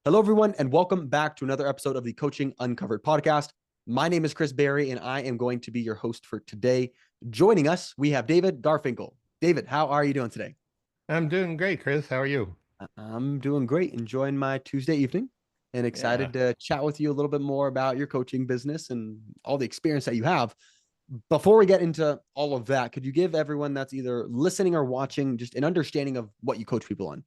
Hello, everyone, and welcome back to another episode of the Coaching Uncovered podcast. My name is Chris Berry, and I am going to be your host for today. Joining us, we have David Garfinkel. David, how are you doing today? I'm doing great, Chris. How are you? I'm doing great, enjoying my Tuesday evening, and Yeah, excited to chat with you a little bit more about your coaching business and all the experience that you have. Before we get into all of that, could you give everyone that's either listening or watching just an understanding of what you coach people on?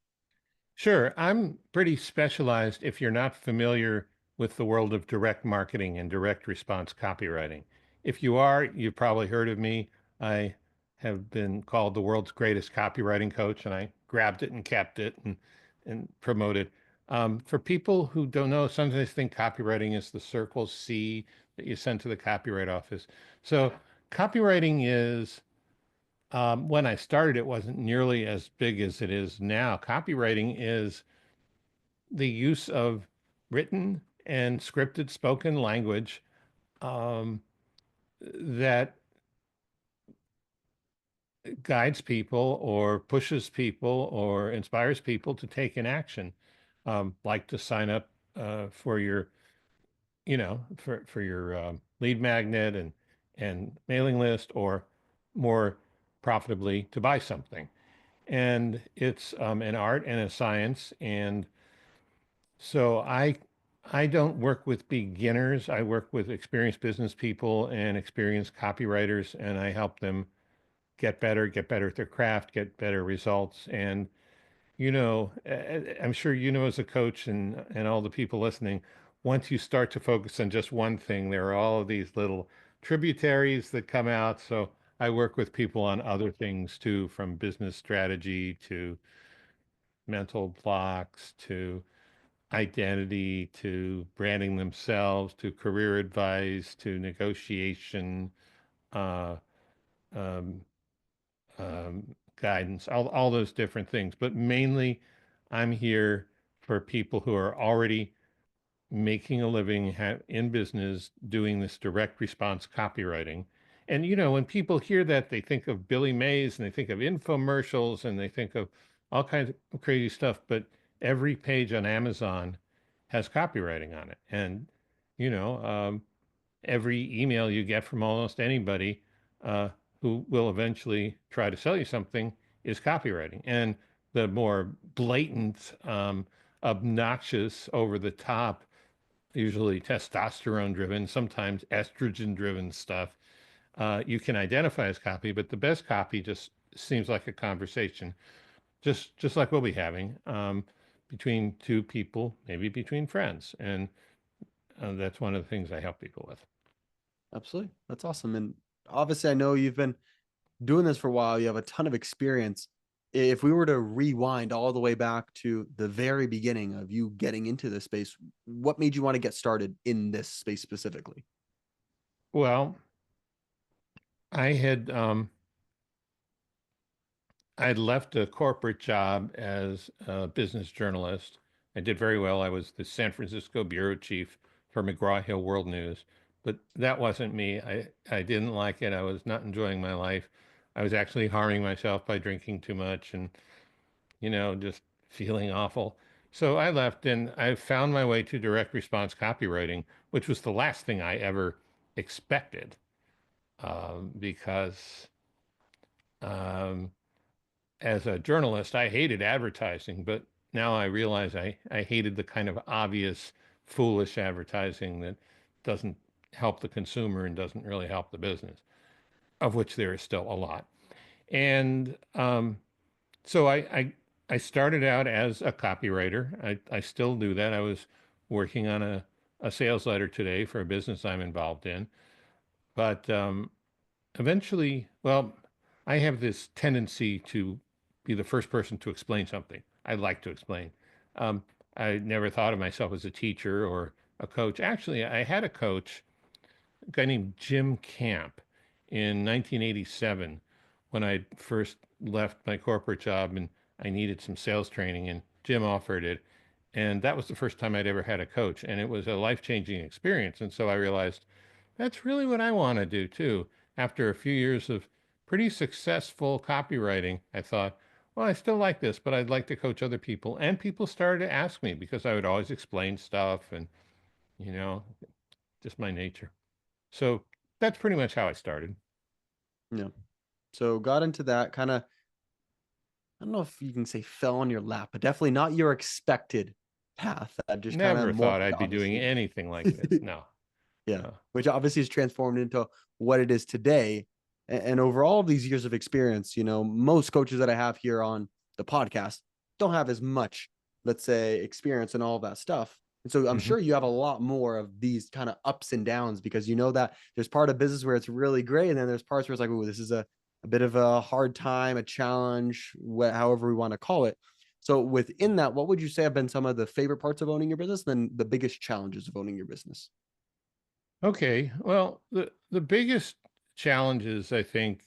sure. I'm pretty specialized if you're not familiar with the world of direct marketing and direct response copywriting. If you are, you've probably heard of me. I have been called the world's greatest copywriting coach, and I grabbed it and kept it and promoted. For people who don't know, sometimes they think copywriting is the Circle C that you send to the copyright office. So copywriting is when I started, it wasn't nearly as big as it is now. Copywriting is the use of written and scripted spoken language um, that guides people or pushes people or inspires people to take an action, like to sign up for your, for your lead magnet and mailing list, or more profitably to buy something. And it's an art and a science. And so I don't work with beginners. I work with experienced business people and experienced copywriters, and I help them get better at their craft, get better results. And I'm sure as a coach and all the people listening, once you start to focus on just one thing, there are all of these little tributaries that come out. So I work with people on other things too, from business strategy to mental blocks to identity to branding themselves to career advice to negotiation, uh, um, guidance, all those different things. But mainly, I'm here for people who are already making a living in business doing this direct response copywriting. And when people hear that, they think of Billy Mays and they think of infomercials and they think of all kinds of crazy stuff. But every page on Amazon has copywriting on it. And you know, um, every email you get from almost anybody uh, who will eventually try to sell you something is copywriting. And the more blatant, obnoxious, over the top, usually testosterone driven, sometimes estrogen driven stuff, you can identify as copy, but the best copy just seems like a conversation, just like we'll be having between two people, maybe between friends. And that's one of the things I help people with. Absolutely. That's awesome. And obviously, I know you've been doing this for a while, you have a ton of experience. If we were to rewind all the way back to the very beginning of you getting into this space, what made you want to get started in this space specifically? Well, I had I'd left a corporate job as a business journalist. I did very well. I was the San Francisco bureau chief for McGraw-Hill World News, but that wasn't me. I didn't like it. I was not enjoying my life. I was actually harming myself by drinking too much and, just feeling awful. So I left and I found my way to direct response copywriting, which was the last thing I ever expected, because um, as a journalist, I hated advertising, but now I realize I hated the kind of obvious, foolish advertising that doesn't help the consumer and doesn't really help the business, of which there is still a lot. And so I started out as a copywriter. I still do that. I was working on a sales letter today for a business I'm involved in. But eventually, well, I have this tendency to be the first person to explain something. I like to explain. Um, I never thought of myself as a teacher or a coach. Actually, I had a coach, a guy named Jim Camp, in 1987 when I first left my corporate job and I needed some sales training, and Jim offered it. And that was the first time I'd ever had a coach, and it was a life-changing experience. And so I realized that's really what I want to do too. After a few years of pretty successful copywriting, I thought, well, I still like this, but I'd like to coach other people. And people started to ask me because I would always explain stuff and, you know, just my nature. So that's pretty much how I started. Yeah. So got into that kind of, I don't know if you can say fell on your lap, but definitely not your expected path. That just kind of Never thought morphed, I'd be doing obviously. anything like this. No, Yeah, no. which obviously is transformed into what it is today. And over all of these years of experience, most coaches that I have here on the podcast don't have as much, let's say, experience and all of that stuff. And so I'm Hmm. sure you have a lot more of these kind of ups and downs because you know that there's part of business where it's really great. And then there's parts where it's like, oh, this is a bit of a hard time, a challenge, however we want to call it. So within that, what would you say have been some of the favorite parts of owning your business, and then the biggest challenges of owning your business? Okay. Well, the biggest challenges I think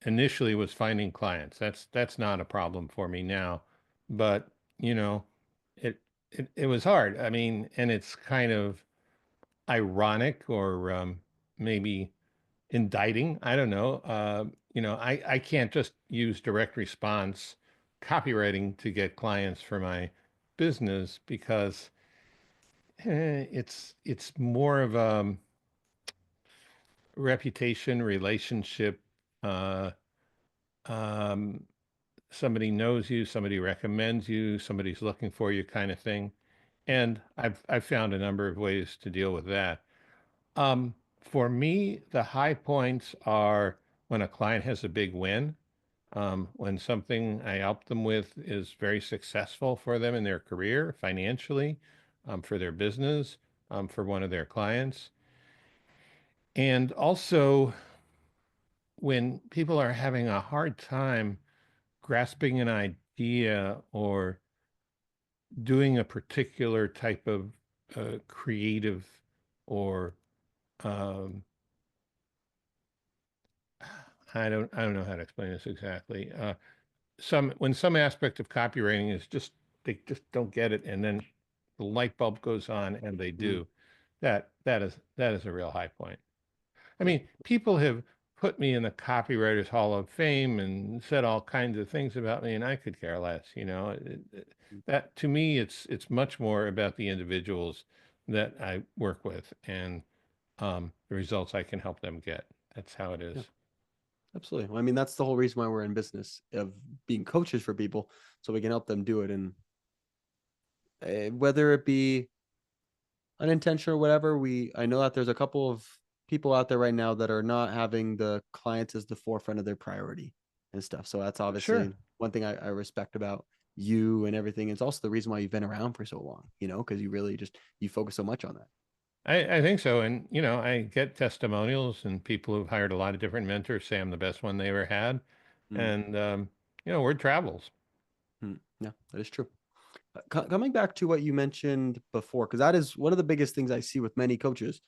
initially was finding clients. That's not a problem for me now, but you know, it it was hard. I mean, and it's kind of ironic or maybe indicting. I don't know. I can't just use direct response copywriting to get clients for my business because it's more of a reputation, relationship. Uh, um, Somebody knows you, somebody recommends you, somebody's looking for you, kind of thing. And I've found a number of ways to deal with that. For me, the high points are when a client has a big win, when something I help them with is very successful for them in their career, financially, for their business, for one of their clients. And also when people are having a hard time grasping an idea or doing a particular type of creative or um, I don't know how to explain this exactly. Some when some aspect of copywriting is just they just don't get it, and then the light bulb goes on, and they Mm, do. That is a real high point. I yeah. mean, people have put me in the Copywriters Hall of Fame and said all kinds of things about me, and I could care less. Mm, That to me, it's much more about the individuals that I work with and the results I can help them get. That's how it yeah, is. absolutely. Well, I mean, that's the whole reason why we're in business of being coaches for people, so we can help them do it. And whether it be unintentional or whatever, I know that there's a couple of people out there right now that are not having the clients as the forefront of their priority and stuff. So that's Sure. obviously one thing I respect about you and everything. It's also the reason why you've been around for so long, because you really just you focus so much on that. I think so. And, I get testimonials and people who've hired a lot of different mentors say I'm the best one they ever had. Mm, And, word travels. yeah, that is true. Coming back to what you mentioned before, because that is one of the biggest things I see with many coaches.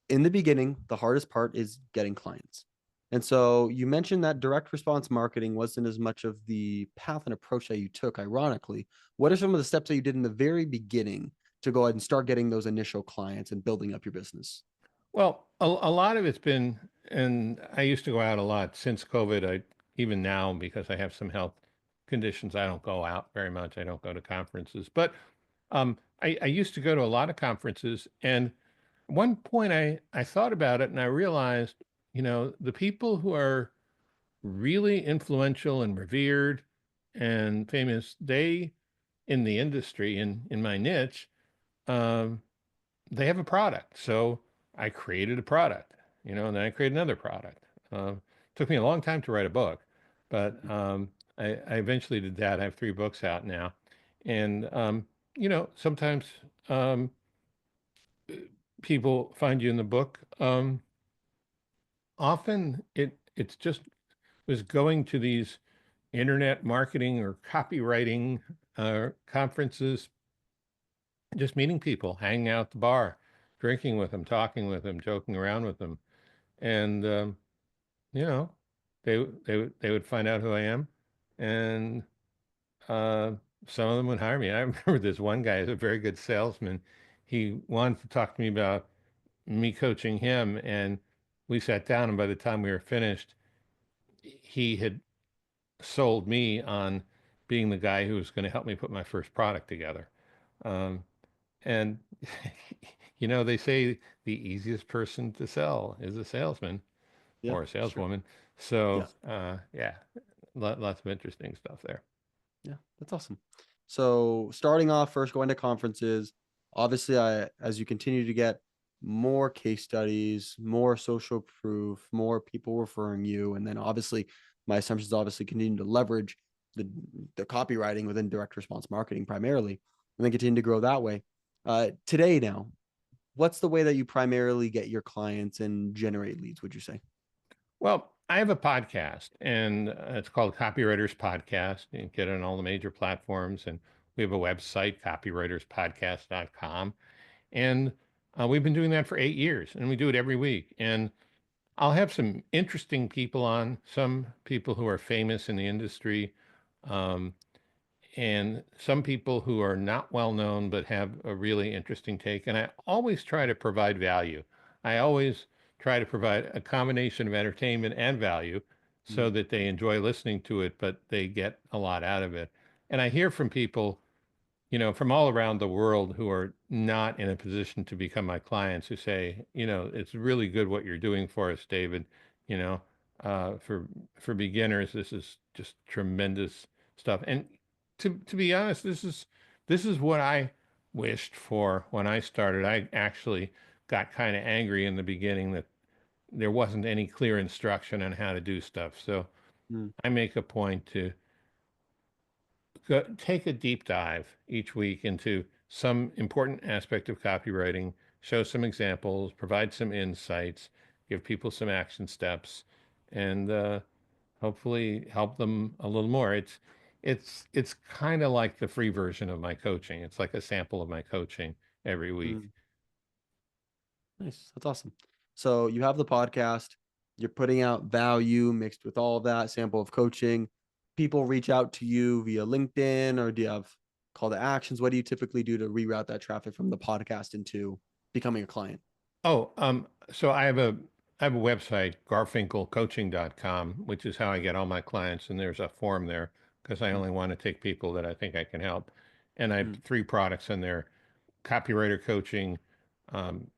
In the beginning, the hardest part is getting clients. And so you mentioned that direct response marketing wasn't as much of the path and approach that you took, ironically. What are some of the steps that you did in the very beginning to go ahead and start getting those initial clients and building up your business? Well, a lot of it's been, and I used to go out a lot since COVID. Even now, because I have some health conditions, I don't go out very much. I don't go to conferences, but I used to go to a lot of conferences. And at one point, I thought about it and I realized, the people who are really influential and revered and famous, they in the industry, in my niche, um, they have a product. So I created a product, and then I created another product. Took me a long time to write a book, but I eventually did that. I have 3 books out now. And, sometimes um, people find you in the book. Often it's just was going to these internet marketing or copywriting conferences, just meeting people, hanging out at the bar, drinking with them, talking with them, joking around with them, and you know, they would find out who I am, and uh, some of them would hire me. I remember this one guy is a very good salesman. He wanted to talk to me about me coaching him, and we sat down, and by the time we were finished, he had sold me on being the guy who was going to help me put my first product together. Um, and they say the easiest person to sell is a salesman Yeah, or a it's true. saleswoman. So, Yeah. yeah, lots of interesting stuff there. Yeah, that's awesome. So starting off first, going to conferences. Obviously, as you continue to get more case studies, more social proof, more people referring you, and then obviously my assumption is obviously continue to leverage the the copywriting within direct response marketing primarily, and then continue to grow that way. Today now, what's the way that you primarily get your clients and generate leads? Would you say? Well, I have a podcast, and it's called Copywriters Podcast. You can get it on all the major platforms, and we have a website, copywriterspodcast.com. And we've been doing that for 8 years, and we do it every week. And I'll have some interesting people on, some people who are famous in the industry, um, and some people who are not well known but have a really interesting take. And I always try to provide value. I always try to provide a combination of entertainment and value so Mm, that they enjoy listening to it, but they get a lot out of it. And I hear from people from all around the world who are not in a position to become my clients who say, it's really good what you're doing for us, David. You know, for beginners, this is just tremendous stuff. And to be honest, this is what I wished for when I started. I actually got kind of angry in the beginning that there wasn't any clear instruction on how to do stuff. So mm, I make a point to take a deep dive each week into some important aspect of copywriting, show some examples, provide some insights, give people some action steps, and hopefully help them a little more. It's kind of like the free version of my coaching. It's like a sample of my coaching every week. mm. Nice. That's awesome. So you have the podcast, you're putting out value mixed with all of that sample of coaching. People reach out to you via LinkedIn, or do you have call to actions? What do you typically do to reroute that traffic from the podcast into becoming a client? Oh, so I have a website, garfinkelcoaching.com, which is how I get all my clients, and there's a form there because I Mm, only want to take people that I think I can help. And I have mm, 3 products in there: copywriter coaching,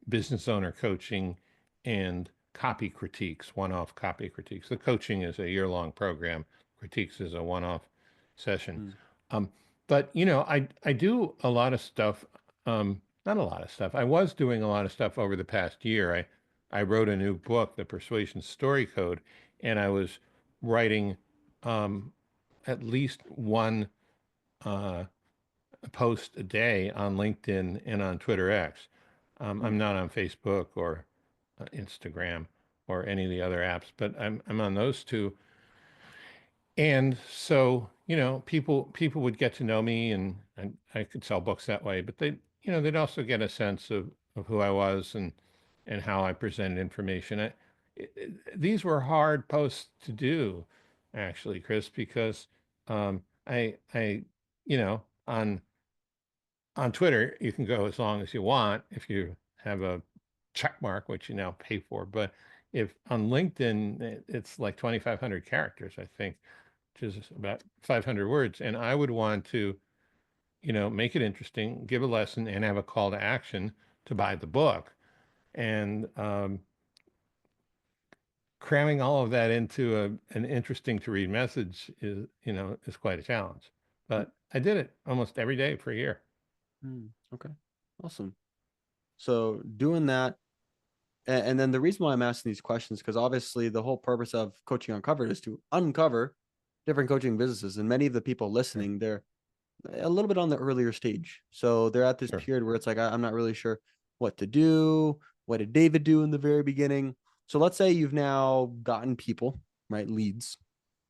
business owner coaching, and copy critiques, one-off copy critiques. The coaching is a year-long program. Critiques is a one-off session. mm, Um, but I do a lot of stuff. Not a lot of stuff. I was doing a lot of stuff over the past year. I wrote a new book, The Persuasion Story Code, and I was writing um, at least one uh, post a day on LinkedIn and on Twitter X. I'm mm, not on Facebook or Instagram or any of the other apps, but I'm on those two. And so, people would get to know me, and I could sell books that way, but they'd also get a sense of who I was and how I presented information. These were hard posts to do, actually, Chris, because I on Twitter, you can go as long as you want if you have a check mark, which you now pay for. But if on LinkedIn, it's like 2,500 characters, I think, which is about 500 words. And I would want to, make it interesting, give a lesson, and have a call to action to buy the book. And cramming all of that into an interesting to read message is quite a challenge. mm, But I did it almost every day for a year. mm. Okay. Awesome. So doing that, and then the reason why I'm asking these questions, because obviously the whole purpose of coaching uncovered is to uncover different coaching businesses. And many of the people Sure. listening, they're a little bit on the earlier stage. So they're at this Sure. period where it's like, I'm not really sure what to do. What did David do in the very beginning? So let's say you've now gotten people, right? Leads,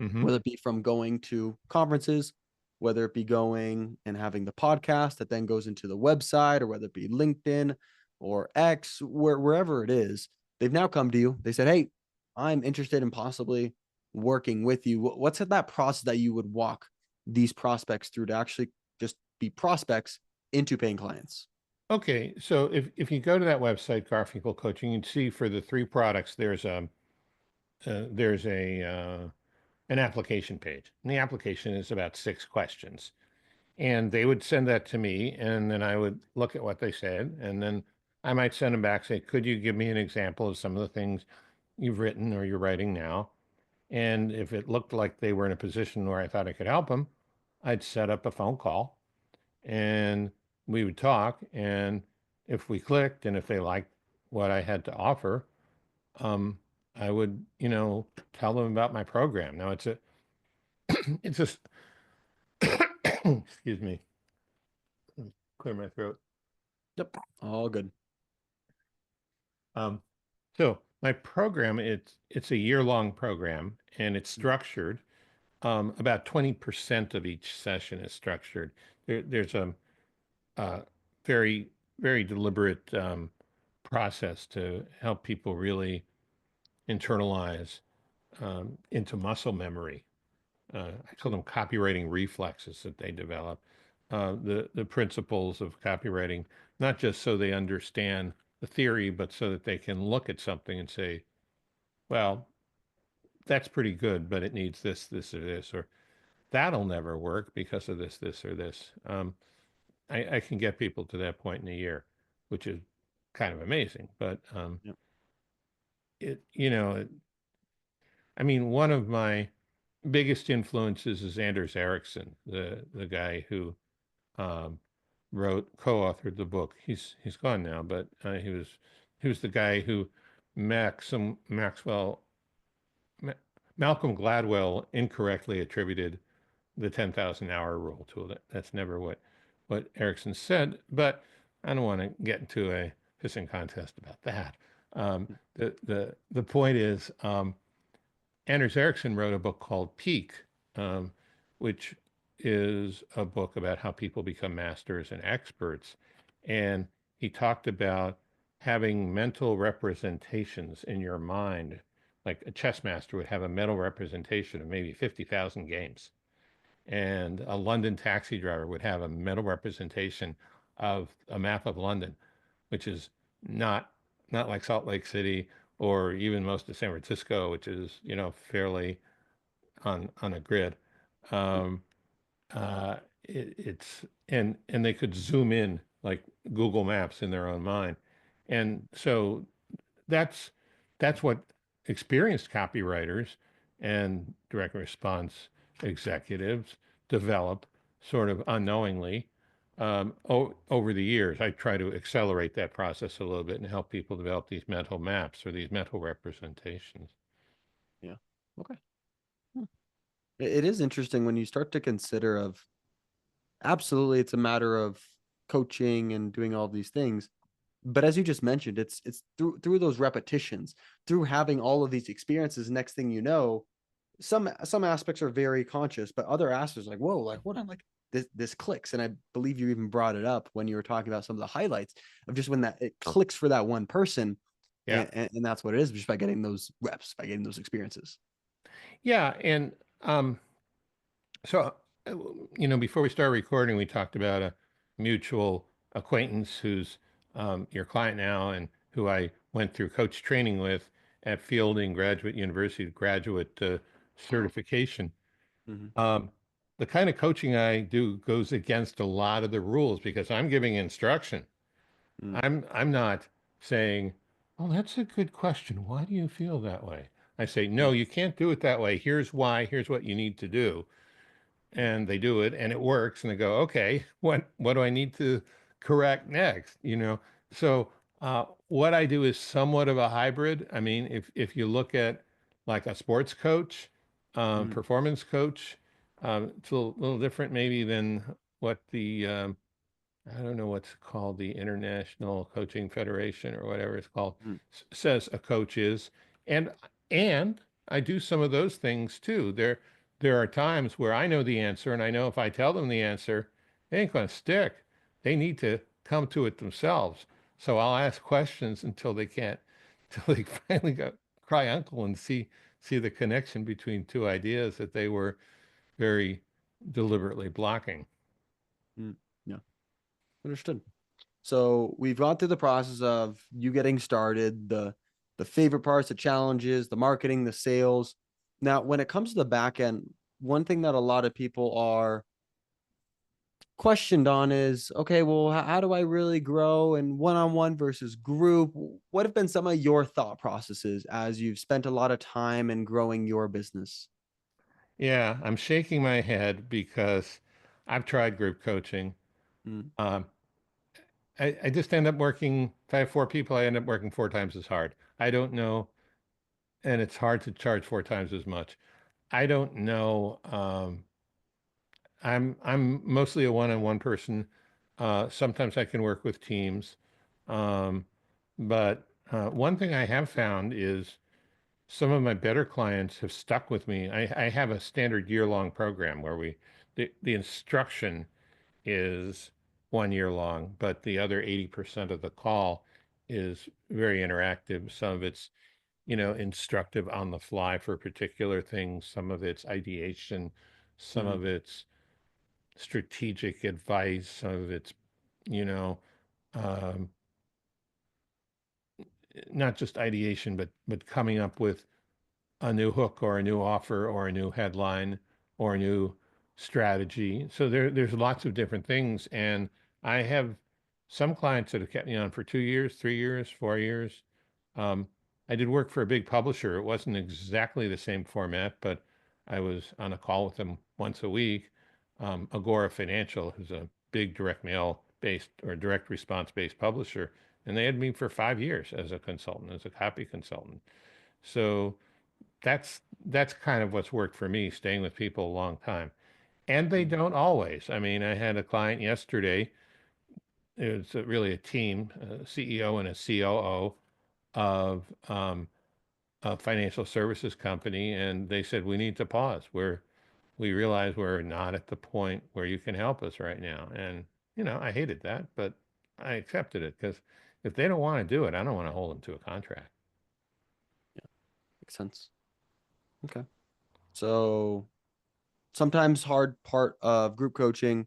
Hmm. whether it be from going to conferences, whether it be going and having the podcast that then goes into the website, or whether it be LinkedIn or X, wherever it is, they've now come to you. They said, hey, I'm interested in possibly working with you. What's that process that you would walk these prospects through to actually just be prospects into paying clients? Okay, so if you go to that website, Garfinkel Coaching, you'd see for the 3 products there's a an application page. And the application is about 6 questions. And they would send that to me, and then I would look at what they said, and then I might send them back, say, could you give me an example of some of the things you've written or you're writing now? And if it looked like they were in a position where I thought I could help them, I'd set up a phone call and we would talk. And if we clicked and if they liked what I had to offer, um, I would, tell them about my program. Now it's just, excuse me, clear my throat. Yep. All good. Um, so my program, it's a year-long program and it's structured. About 20% of each session is structured. There's a very, very deliberate process to help people really internalize into muscle memory. I call them copywriting reflexes that they develop. The principles of copywriting, not just so they understand the theory, but so that they can look at something and say, well, that's pretty good, but it needs this, this, or this, or that'll never work because of this, this, or this. I can get people to that point in a year, which is kind of amazing. But Yep. it, you know, it, I mean, one of my biggest influences is Anders Ericsson, the guy who um, co-authored the book. He's gone now, but he was the guy who Maxwell Ma- Malcolm Gladwell incorrectly attributed the 10,000 hour rule to it. That's never what Erickson said, but I don't want to get into a pissing contest about that. The point is, Anders Ericsson wrote a book called Peak, um, which is a book about how people become masters and experts. And he talked about having mental representations in your mind. Like a chess master would have a mental representation of maybe 50,000 games. And a London taxi driver would have a mental representation of a map of London, which is not not like Salt Lake City or even most of San Francisco, which is fairly on a grid. Um, it's and they could zoom in like Google Maps in their own mind, and so that's that's what experienced copywriters and direct response executives develop sort of unknowingly over the years. I try to accelerate that process a little bit and help people develop these mental maps or these mental representations. Yeah. Okay. Hmm. It is interesting when you start to consider of absolutely it's a matter of coaching and doing all these things. But as you just mentioned, it's through those repetitions, through having all of these experiences, next thing you know, some aspects are very conscious, but other aspects like, whoa, like what I'm like this clicks. And I believe you even brought it up when you were talking about some of the highlights of just when that it clicks for that one person. Yeah. And that's what it is, just by getting those reps, by getting those experiences. Yeah. And so, before we start recording, we talked about a mutual acquaintance who's your client now and who I went through coach training with at Fielding Graduate University graduate certification. Mm-hmm. Um, the kind of coaching I do goes against a lot of the rules because I'm giving instruction. Mm. I'm not saying, "Oh, that's a good question. Why do you feel that way?" I say, "No, Yeah. you can't do it that way. Here's why. Here's what you need to do." And they do it and it works and they go, okay, what do I need to correct next? So what I do is somewhat of a hybrid. I mean, if you look at like a sports coach, Mm. performance coach, it's a little different maybe than what the I don't know what's called, the International Coaching Federation or whatever it's called, Mm. says a coach is. And and I do some of those things too. There are times where I know the answer and I know if I tell them the answer, it ain't gonna stick. They need to come to it themselves. So I'll ask questions until they can't, until they finally go cry uncle and see the connection between two ideas that they were very deliberately blocking. Mm. Yeah. Understood. So we've gone through the process of you getting started, the favorite parts, the challenges, the marketing, the sales. Now, when it comes to the back end, one thing that a lot of people are questioned on is, okay, well, how do I really grow in one-on-one versus group? What have been some of your thought processes as you've spent a lot of time in growing your business? Yeah, I'm shaking my head because I've tried group coaching. Mm, Um, I just end up working, if I have four people, I end up working four times as hard. I don't know, and it's hard to charge four times as much. I don't know. I'm mostly a one-on-one person. Sometimes I can work with teams. Um, but one thing I have found is some of my better clients have stuck with me. I have a standard year-long program where the instruction is 1 year long, but the other 80% of the call is very interactive. Some of it's, instructive on the fly for particular things. Some of it's ideation. Some mhm, of it's strategic advice. Some of it's, you know, um, not just ideation, but coming up with a new hook or a new offer or a new headline or a new strategy. So there's lots of different things. And I have some clients that have kept me on for 2 years, 3 years, 4 years. Um, I did work for a big publisher. It wasn't exactly the same format, but I was on a call with them once a week. Agora Financial is a big direct mail based or direct response based publisher. And they had me for 5 years as a consultant, as a copy consultant. So that's kind of what's worked for me, staying with people a long time. And they mhm, don't always. I mean, I had a client yesterday. It was really a team, a CEO and a COO of a financial services company, and they said we need to pause. We realize we're not at the point where you can help us right now. And I hated that, but I accepted it because if they don't want to do it, I don't want to hold them to a contract. yeah, makes sense. Okay. So sometimes hard part of group coaching,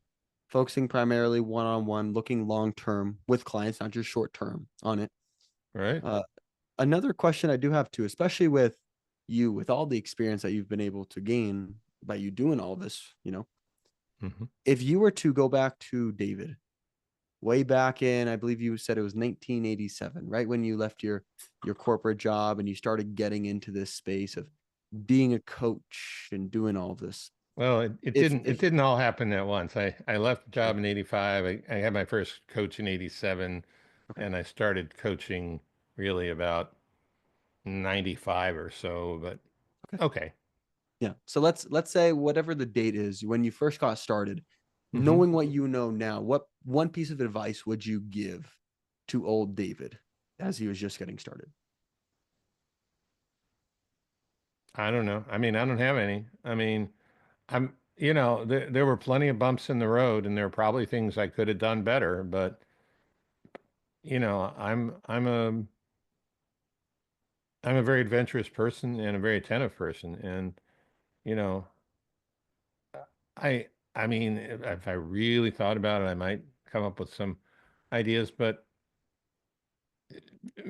focusing primarily one-on-one, looking long-term with clients, not just short-term on it. Right? Uh, Another question I do have too, especially with you, with all the experience that you've been able to gain by you doing all this, Hmm. if you were to go back to David, way back in, I believe you said it was 1987, right when you left your corporate job and you started getting into this space of being a coach and doing all of this. Well, it If didn't it if didn't all happen at once. I left the sure, job in 85. I had my first coach in 87, okay, and I started coaching really about 95 or so, but okay, okay. yeah. So let's say whatever the date is when you first got started, Hmm. knowing what you know now, what one piece of advice would you give to old David as he was just getting started? I don't know. I mean, I don't have any. I mean, there were plenty of bumps in the road, and there are probably things I could have done better, but I'm a very adventurous person and a very attentive person, and you know, I I mean, if I really thought about it, I might come up with some ideas, but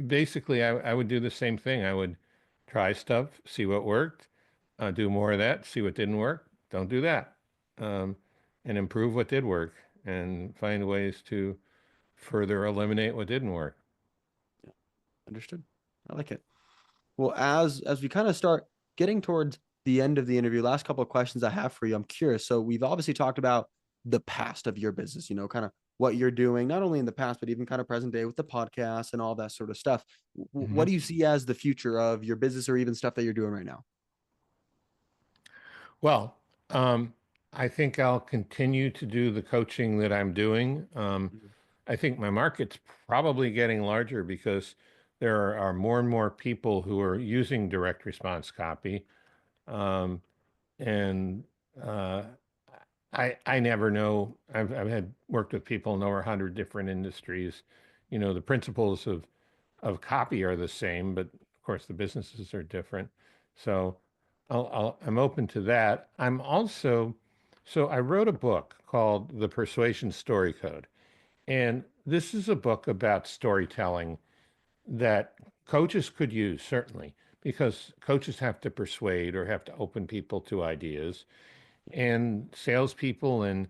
basically I would do the same thing. I would try stuff, see what worked, do more of that, see what didn't work, don't do that. Um, and improve what did work and find ways to further eliminate what didn't work. Yeah, understood. I like it. Well, as we kind of start getting towards the end of the interview, last couple of questions I have for you. I'm curious. So we've obviously talked about the past of your business, kind of what you're doing, not only in the past, but even kind of present day with the podcast and all that sort of stuff. What Mhm. do you see as the future of your business or even stuff that you're doing right now? Well, um, I think I'll continue to do the coaching that I'm doing. Mhm. I think my market's probably getting larger because there are more and more people who are using direct response copy. Um, and uh, I never know. I've had worked with people in over 100 different industries. The principles of copy are the same, but of course the businesses are different. So I'm open to that. So I wrote a book called The Persuasion Story Code, and this is a book about storytelling that coaches could use certainly, because coaches have to persuade or have to open people to ideas, and salespeople and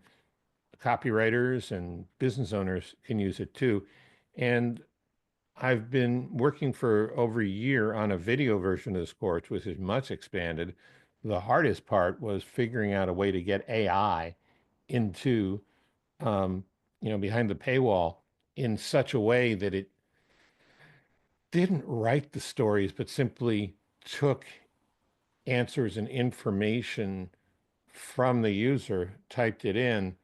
copywriters and business owners can use it too. And I've been working for over a year on a video version of this course, which is much expanded. The hardest part was figuring out a way to get AI into, um, behind the paywall in such a way that it didn't write the stories, but simply took answers and information from the user, typed it in,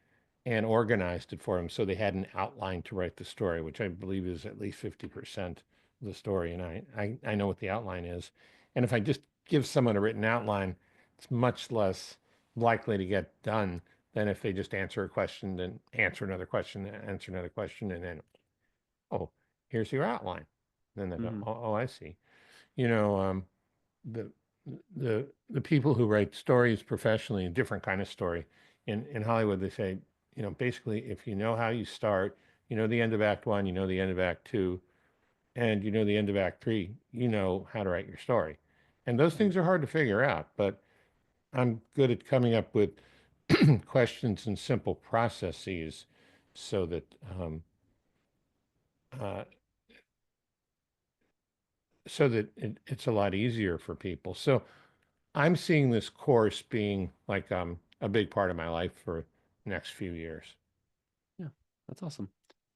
and organized it for them so they had an outline to write the story, which I believe is at least 50% of the story. And I know what the outline is. And if I just give someone a written outline, it's much less likely to get done than if they just answer a question, then answer another question, answer another question, and then, oh, here's your outline. Then they go, Mm-hmm. oh, I see. You know, the the people who write stories professionally, a different kind of story in Hollywood, they say, basically, if you know how you start, you know the end of Act One, you know the end of Act Two, and you know the end of Act Three, you know how to write your story. And those things are hard to figure out, but I'm good at coming up with questions and simple processes so that uh, it's a lot easier for people. So I'm seeing this course being like a big part of my life for the next few years. Yeah, that's awesome.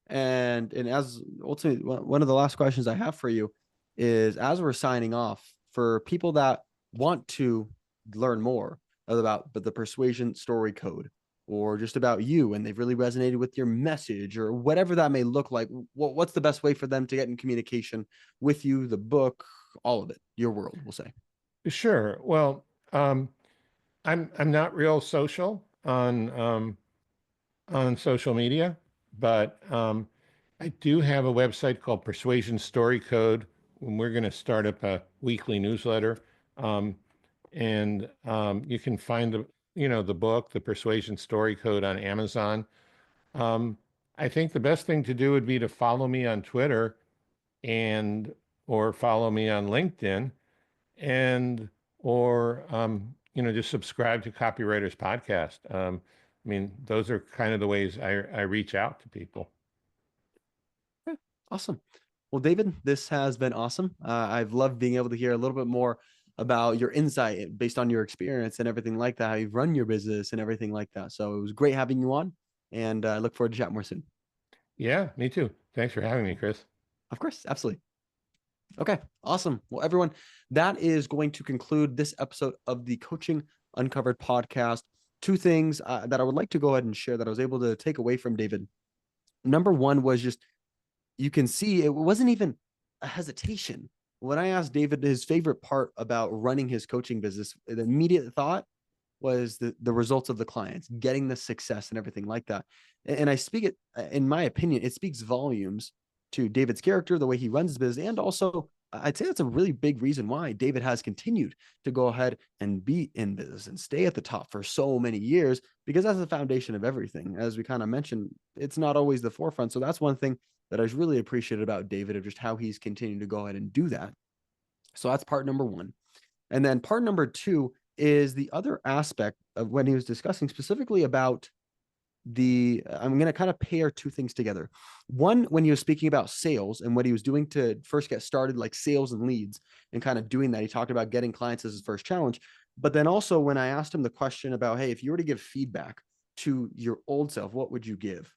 And as ultimately one of the last questions I have for you is, as we're signing off, for people that want to learn more about the persuasion story code, or just about you and they've really resonated with your message, or whatever that may look like, what's the best way for them to get in communication with you, the book, all of it, your world, we'll say? Sure. Well, um, I'm not real social on social media, but I do have a website called Persuasion Story Code. And we're going to start up a weekly newsletter, um, and you can find the book, The Persuasion Story Code, on Amazon. Um, I think the best thing to do would be to follow me on Twitter and or follow me on LinkedIn and or just subscribe to Copywriters Podcast. I mean, those are kind of the ways I reach out to people. Okay, awesome. Well, David, this has been awesome. I've loved being able to hear a little bit more about your insight based on your experience and everything like that, how you've run your business and everything like that. So it was great having you on, and I look forward to chatting more soon. Yeah, me too. Thanks for having me, Chris. Of course, absolutely. Okay, awesome. Well, everyone, that is going to conclude this episode of the Coaching Uncovered podcast. Two things that I would like to go ahead and share that I was able to take away from David. Number one was just, you can see it wasn't even a hesitation. When I asked David his favorite part about running his coaching business, the immediate thought was the results of the clients, getting the success and everything like that. And I speak it, in my opinion, it speaks volumes to David's character, the way he runs his business, and also I'd say that's a really big reason why David has continued to go ahead and be in business and stay at the top for so many years, because that's the foundation of everything. As we kind of mentioned, it's not always the forefront. So that's one thing that I really appreciated about David, of just how he's continued to go ahead and do that. So that's part number one. And then part number two is the other aspect of when he was discussing specifically about I'm going to kind of pair two things together. One, when he was speaking about sales and what he was doing to first get started, like sales and leads, and kind of doing that, he talked about getting clients as his first challenge. But then also when I asked him the question about, hey, if you were to give feedback to your old self, what would you give?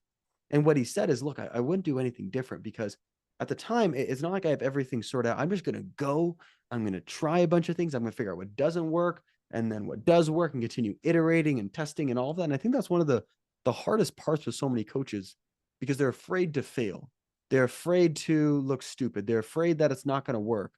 And what he said is, look, I wouldn't do anything different, because at the time, it's not like I have everything sorted out. I'm just going to go. I'm going to try a bunch of things. I'm going to figure out what doesn't work, and then what does work, and continue iterating and testing and all of that. And I think that's one of the hardest parts with so many coaches, because they're afraid to fail. They're afraid to look stupid. They're afraid that it's not going to work.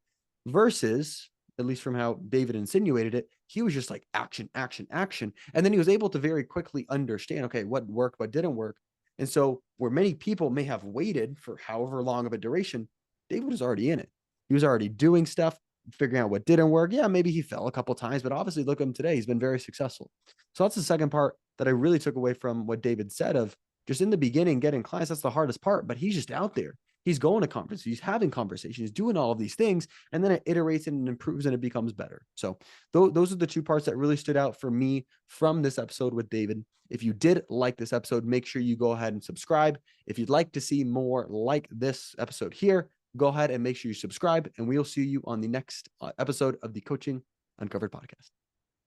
Versus, at least from how David insinuated it, he was just like action, action, action. And then he was able to very quickly understand, okay, what worked, what didn't work. And so, where many people may have waited for however long of a duration, David was already in it. He was already doing stuff, figuring out what didn't work. Yeah, maybe he fell a couple times, but obviously, look at him today. He's been very successful. So that's the second part that I really took away from what David said, of just in the beginning, getting clients. That's the hardest part, but he's just out there. He's going to conferences, he's having conversations, he's doing all of these things, and then it iterates and improves and it becomes better. So those are the two parts that really stood out for me from this episode with David. If you did like this episode, make sure you go ahead and subscribe. If you'd like to see more like this episode here, go ahead and make sure you subscribe, and we'll see you on the next episode of the Coaching Uncovered podcast.